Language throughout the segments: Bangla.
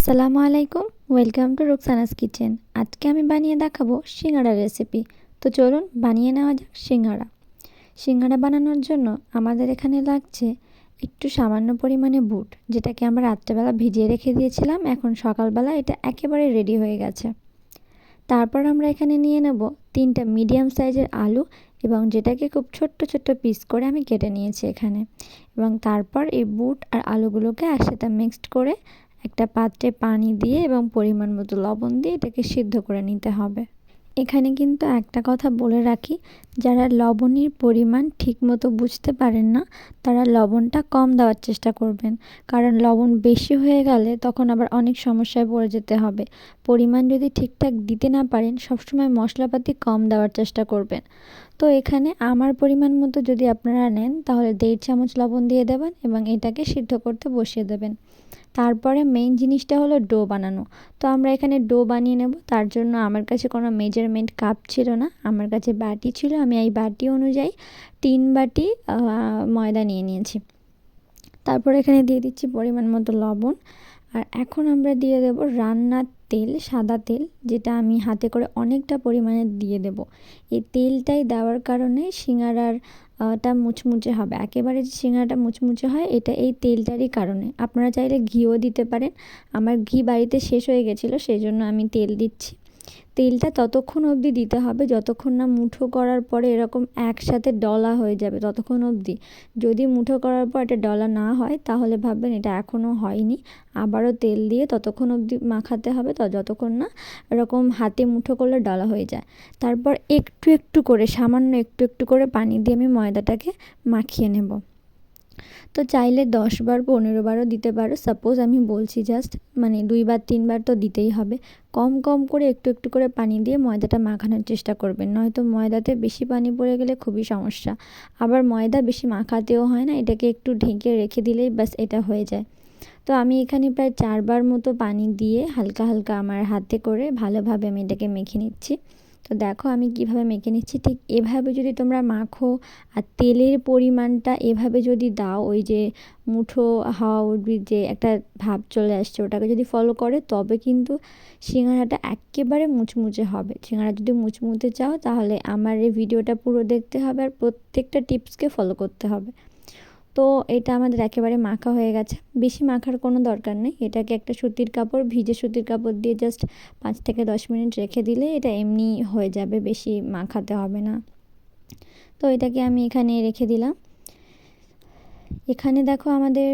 আসসালামু আলাইকুম, ওয়েলকাম টু রুকসানাস কিচেন। আজকে আমি বানিয়ে দেখাবো সিঙ্গাড়া রেসিপি। তো চলুন বানিয়ে নেওয়া যাক সিঙ্গাড়া। সিঙ্গাড়া বানানোর জন্য আমাদের এখানে লাগছে একটু সামান্য পরিমাণে বুট, যেটাকে আমরা রাত্রেবেলা ভিজিয়ে রেখে দিয়েছিলাম। এখন সকালবেলা এটা একেবারে রেডি হয়ে গেছে। তারপর আমরা এখানে নিয়ে নেব 3টা মিডিয়াম সাইজের আলু, এবং যেটাকে খুব ছোট্ট ছোট্ট পিস করে আমি কেটে নিয়েছি এখানে। এবং তারপর এই বুট আর আলুগুলোকে একসাথে মিক্সড করে একটা পাত্রে পানি দিয়ে এবং পরিমাণ মতো লবণ দিয়ে এটাকে সিদ্ধ করে নিতে হবে। এখানে কিন্তু একটা কথা বলে রাখি, যারা লবণের পরিমাণ ঠিকমতো বুঝতে পারেন না তারা লবণটা কম দেওয়ার চেষ্টা করবেন, কারণ লবণ বেশি হয়ে গেলে তখন আবার অনেক সমস্যায় পড়ে যেতে হবে। পরিমাণ যদি ঠিকঠাক দিতে না পারেন সবসময় মশলাপাতি কম দেওয়ার চেষ্টা করবেন। তো এখানে আমার পরিমাণ মতো যদি আপনারা নেন তাহলে 1.5 চামচ লবণ দিয়ে দেবেন এবং এটাকে সিদ্ধ করতে বসিয়ে দেবেন। তারপরে মেইন জিনিসটা হলো ডো বানানো। তো আমরা এখানে ডো বানিয়ে নেব। তার জন্য আমার কাছে কোনো মেজারমেন্ট কাপ ছিল না, আমার কাছে বাটি ছিল। আমি এই বাটি অনুযায়ী 3 বাটি ময়দা নিয়ে নিয়েছি। তারপর এখানে দিয়ে দিচ্ছি পরিমাণ মতো লবণ। আর এখন আমরা দিয়ে দেব রান্নার তেল, সাদা তেল, যেটা আমি হাতে করে অনেকটা পরিমাণে দিয়ে দেব। এই তেলটাই দেওয়ার কারণে সিঙ্গাড়ার টা মুচমুচে হবে। একেবারে যে সিঙ্গাড়াটা মুচমুচে হয় এটা এই তেলটারই কারণে। আপনারা চাইলে ঘিও দিতে পারেন। আমার ঘি বাড়িতে শেষ হয়ে গেছিলো, সেই জন্য আমি তেল দিচ্ছি। তেলটা ততক্ষণ অবধি দিতে হবে যতক্ষণ না মুঠো করার পরে এরকম একসাথে ডলা হয়ে যাবে, ততক্ষণ অবধি। যদি মুঠো করার পর এটা ডলা না হয় তাহলে ভাববেন এটা এখনও হয়নি। আবারও তেল দিয়ে ততক্ষণ অবধি মাখাতে হবে, যতক্ষণ না এরকম হাতে মুঠো করলে ডলা হয়ে যায়। তারপর একটু একটু করে, সামান্য একটু একটু করে পানি দিয়ে আমি ময়দাটাকে মাখিয়ে নেব। তো চাইলে 10 বার 15 বারও দিতে পারো। সাপোজ আমি বলছি জাস্ট, মানে 2 বার 3 বার তো দিতেই হবে। কম কম করে একটু একটু করে পানি দিয়ে ময়দাটা মাখানোর চেষ্টা করবেন, নয়তো ময়দাতে বেশি পানি পড়ে গেলে খুবই সমস্যা। আবার ময়দা বেশি মাখাতেও হয় না, এটাকে একটু ঢেকে রেখে দিলেই ব্যাস এটা হয়ে যায়। তো আমি এখানে প্রায় 4 বার মতো পানি দিয়ে হালকা হালকা আমার হাতে করে ভালোভাবে আমি এটাকে মেখে নিচ্ছি। তো দেখো আমি কিভাবে মেখে নিচ্ছি, ঠিক এভাবে যদি তোমরা মাখো আর তেলের পরিমাণটা এভাবে যদি দাও, ওই যে মুঠো হাওয়া উঠবি যে একটা ভাব চলে আসছে, ওটাকে যদি ফলো করে তবে কিন্তু সিঙ্গাড়াটা একেবারে মুচমুচে হবে। সিঙ্গাড়া যদি মুচমুচে চাও তাহলে আমার এই ভিডিওটা পুরো দেখতে হবে আর প্রত্যেকটা টিপসকে ফলো করতে হবে। তো এটা আমাদের একেবারে মাখা হয়ে গেছে। বেশি মাখার কোনো দরকার নেই। এটাকে একটা সুতির কাপড়, ভিজে সুতির কাপড় দিয়ে জাস্ট 5 থেকে 10 মিনিট রেখে দিলে এটা এমনি হয়ে যাবে, বেশি মাখাতে হবে না। তো এটাকে আমি এখানে রেখে দিলাম। এখানে দেখো আমাদের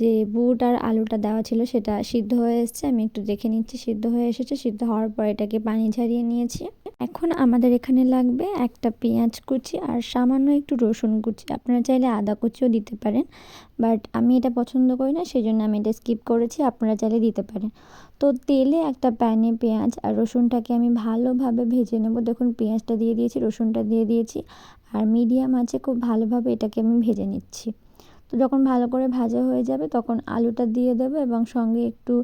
যে বুট আর আলুটা দেওয়া ছিল সেটা সিদ্ধ হয়ে এসেছে। আমি একটু দেখে নিচ্ছি, সিদ্ধ হয়ে এসেছে। সিদ্ধ হওয়ার পর এটাকে পানি ঝরিয়ে নিয়েছি। এখন আমাদের এখানে লাগবে একটা পেঁয়াজ কুচি আর সামান্য একটু রসুন কুচি। আপনারা চাইলে আদা কুচিও দিতে পারেন, বাট আমি এটা পছন্দ করি না, সেই জন্য আমি এটা স্কিপ করেছি। আপনারা চাইলে দিতে পারেন। তো তেলে একটা প্যানে পেঁয়াজ আর রসুনটাকে আমি ভালোভাবে ভেজে নেব। দেখুন পেঁয়াজটা দিয়ে দিয়েছি, রসুনটা দিয়ে দিয়েছি, আর মিডিয়াম আঁচে খুব ভালোভাবে এটাকে আমি ভেজে নিচ্ছি। তো যখন ভালো করে ভাজা হয়ে যাবে তখন আলুটা দিয়ে দেবো এবং সঙ্গে একটু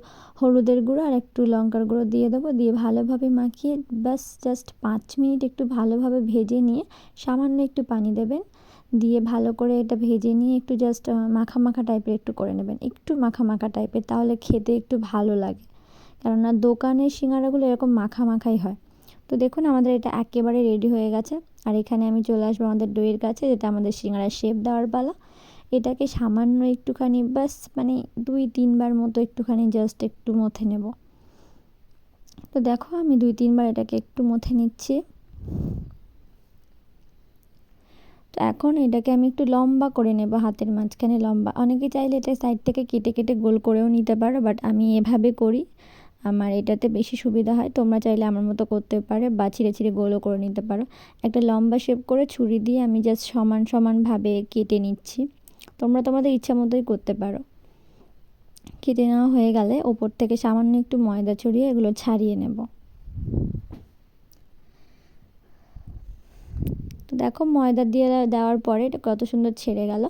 হলুদের গুঁড়ো আর একটু লঙ্কার গুঁড়ো দিয়ে দেবো। দিয়ে ভালোভাবে মাখিয়ে ব্যাস জাস্ট 5 মিনিট একটু ভালোভাবে ভেজে নিয়ে সামান্য একটু পানি দেবেন। দিয়ে ভালো করে এটা ভেজে নিয়ে একটু জাস্ট মাখা মাখা টাইপের একটু করে নেবেন, একটু মাখা মাখা টাইপের, তাহলে খেতে একটু ভালো লাগে। কেননা দোকানের সিঙ্গাড়াগুলো এরকম মাখা মাখাই হয়। তো দেখুন আমাদের এটা একেবারে রেডি হয়ে গেছে। আর এখানে আমি চলে আসবো আমাদের দইয়ের কাছে, যেটা আমাদের সিঙ্গাড়ার শেপ দেওয়ার পালা। এটাকে সামান্য একটুখানি বাস মানে 2-3 বার মতো একটুখানি জাস্ট একটু মথে নেব। তো দেখো আমি 2-3 বার এটাকে একটু মথে নিচ্ছি। তো এখন এটাকে আমি একটু লম্বা করে নেব, হাতের মাঝখানে লম্বা। অনেকে চাইলে এটা সাইড থেকে কেটে কেটে গোল করেও নিতে পারো, বাট আমি এভাবে করি, আমার এটাতে বেশি সুবিধা হয়। তোমরা চাইলে আমার মতো করতে পারো বা ছিঁড়ে ছিঁড়ে গোলও করে নিতে পারো। একটা লম্বা শেপ করে ছুরি দিয়ে আমি জাস্ট সমান সমানভাবে কেটে নিচ্ছি। তোমরা তোমাদের ইচ্ছা মতোই করতে পারো। কেটে নেওয়া হয়ে গেলে ওপর থেকে সামান্য একটু ময়দা ছড়িয়ে এগুলো ছাড়িয়ে নেব। তো দেখো ময়দা দিয়ে দেওয়ার পরে এটা কত সুন্দর ছেড়ে গেল।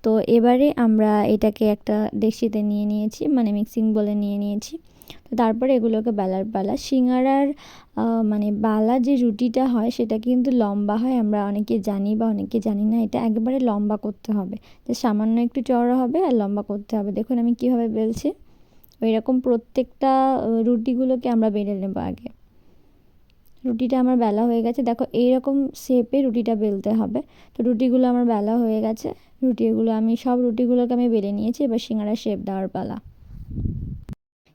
তো এবারে আমরা এটাকে একটা ডেকচিতে নিয়ে নিয়েছি, মানে মিক্সিং বলে নিয়ে নিয়েছি। তো তারপরে এগুলোকে বেলার পালা। সিঙ্গাড়ার মানে বালা যে রুটিটা হয় সেটা কিন্তু লম্বা হয়, আমরা অনেকে জানি বা অনেকে জানি না। এটা একবারে লম্বা করতে হবে, যে সামান্য একটু চওড়া হবে আর লম্বা করতে হবে। দেখুন আমি কিভাবে বেলছি, এরকম প্রত্যেকটা রুটিগুলোকে আমরা বেলে নেব আগে। রুটিটা আমার বেলা হয়ে গেছে, দেখো এইরকম শেপে রুটিটা বেলতে হবে। তো রুটিগুলো আমার বেলা হয়ে গেছে, সব রুটিগুলোকে আমি বেলে নিয়েছি। এবার সিঙ্গাড়ার শেপ দেওয়ার পালা।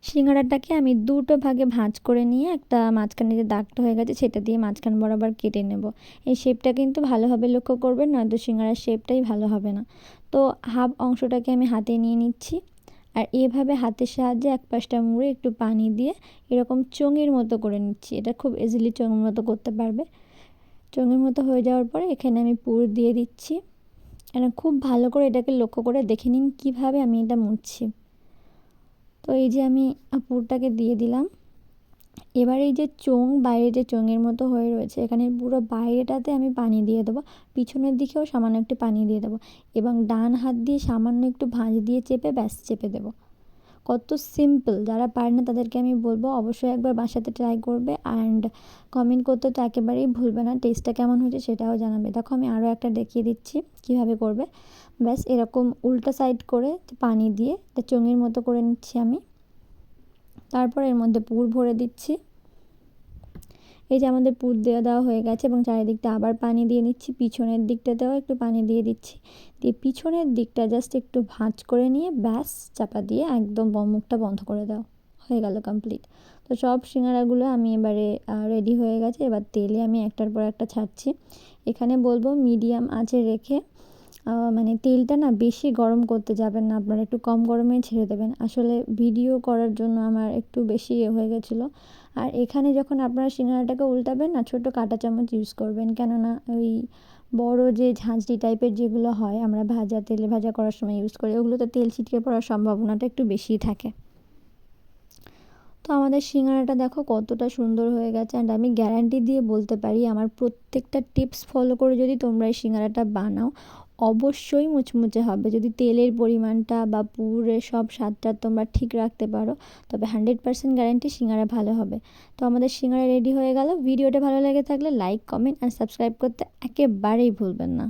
সিঙ্গাড়াটাকে আমি দুটো ভাগে ভাঁজ করে নিয়ে একটা মাঝখানে যে দাগটা হয়ে গেছে সেটা দিয়ে মাঝখান বরাবর কেটে নেব। এই শেপটা কিন্তু ভালোভাবে লক্ষ্য করবেন, নয়তো সিঙ্গাড়ার শেপটাই ভালো হবে না। তো হাফ অংশটাকে আমি হাতে নিয়ে নিচ্ছি, আর এভাবে হাতের সাহায্যে এক পাশটা মুড়ে একটু পানি দিয়ে এরকম চোঙের মতো করে নিচ্ছি। এটা খুব ইজিলি চোঙের মতো করতে পারবে। চোঙের মতো হয়ে যাওয়ার পরে এখানে আমি পুর দিয়ে দিচ্ছি। আর খুব ভালো করে এটাকে লক্ষ্য করে দেখে নিন কীভাবে আমি এটা মুড়ছি। তো এই যে আমি পুরটাকে দিয়ে দিলাম। এবার এই যে বাইরে যে চোঙের মতো হয়ে রয়েছে, এখানে পুরো বাইরেটাতে আমি পানি দিয়ে দেবো, পিছনের দিকেও সামান্য একটু পানি দিয়ে দেবো, এবং ডান হাত দিয়ে সামান্য একটু ভাঁজ দিয়ে চেপে দেবো। কত সিম্পল! যারা পারে না তাদেরকে আমি বলবো অবশ্যই একবার বাসাতে ট্রাই করবে, অ্যান্ড কমেন্ট করতে তো একেবারেই ভুলবে না। টেস্টটা কেমন হয়েছে সেটাও জানাবে। দেখো আমি আরও একটা দেখিয়ে দিচ্ছি কীভাবে করবে। ব্যাস এরকম উল্টা সাইড করে পানি দিয়ে চোঙের মতো করে নিচ্ছি আমি। তারপর এর মধ্যে পুর ভরে দিচ্ছি। এই যে আমাদের পুর দেওয়া হয়ে গেছে, এবং চারিদিকটা আবার পানি দিয়ে নিচ্ছি। পিছনের দিকটাতেও একটু পানি দিয়ে দিচ্ছি, দিয়ে পিছনের দিকটা জাস্ট একটু ভাঁজ করে নিয়ে ব্যাস চাপা দিয়ে একদম মুখটা বন্ধ করে দাও, হয়ে গেল কমপ্লিট। তো সব সিঙ্গাড়াগুলো আমি এবারে রেডি হয়ে গেছে। এবার তেলে আমি একটার পর একটা ছাড়ছি। এখানে বলবো মিডিয়াম আঁচে রেখে, মানে তেলটা না বেশি গরম করতে যাবেন না, আপনারা একটু কম গরমে ছেড়ে দেবেন। আসলে ভিডিও করার জন্য আমার একটু বেশি হয়ে গেছিলো। আর এখানে যখন আপনারা সিঙ্গাড়াটাকে উল্টাবেন না, ছোটো কাঁটা চামচ ইউজ করবেন, কেননা ওই বড় যে ঝাঁঝরি টাইপের যেগুলো হয় আমরা তেলে ভাজা করার সময় ইউজ করি, ওগুলোতে তেল ছিটকে পড়ার সম্ভাবনাটা একটু বেশিই থাকে। তো আমাদের সিঙ্গাড়াটা দেখো কতটা সুন্দর হয়ে গেছে, অ্যান্ড আমি গ্যারান্টি দিয়ে বলতে পারি আমার প্রত্যেকটা টিপস ফলো করে যদি তোমরা এই সিঙ্গাড়াটা বানাও অবশ্যই মুচমুচে হবে। যদি তেলের পরিমাণটা বা পুরের সব স্বাদটা তোমরা ঠিক রাখতে পারো, তবে 100% গ্যারান্টি সিঙ্গাড়া ভালো হবে। তো আমাদের সিঙ্গাড়া রেডি হয়ে গেল। ভিডিওটা ভালো লেগে থাকলে লাইক, কমেন্ট অ্যান্ড সাবস্ক্রাইব করতে একেবারেই ভুলবেন না।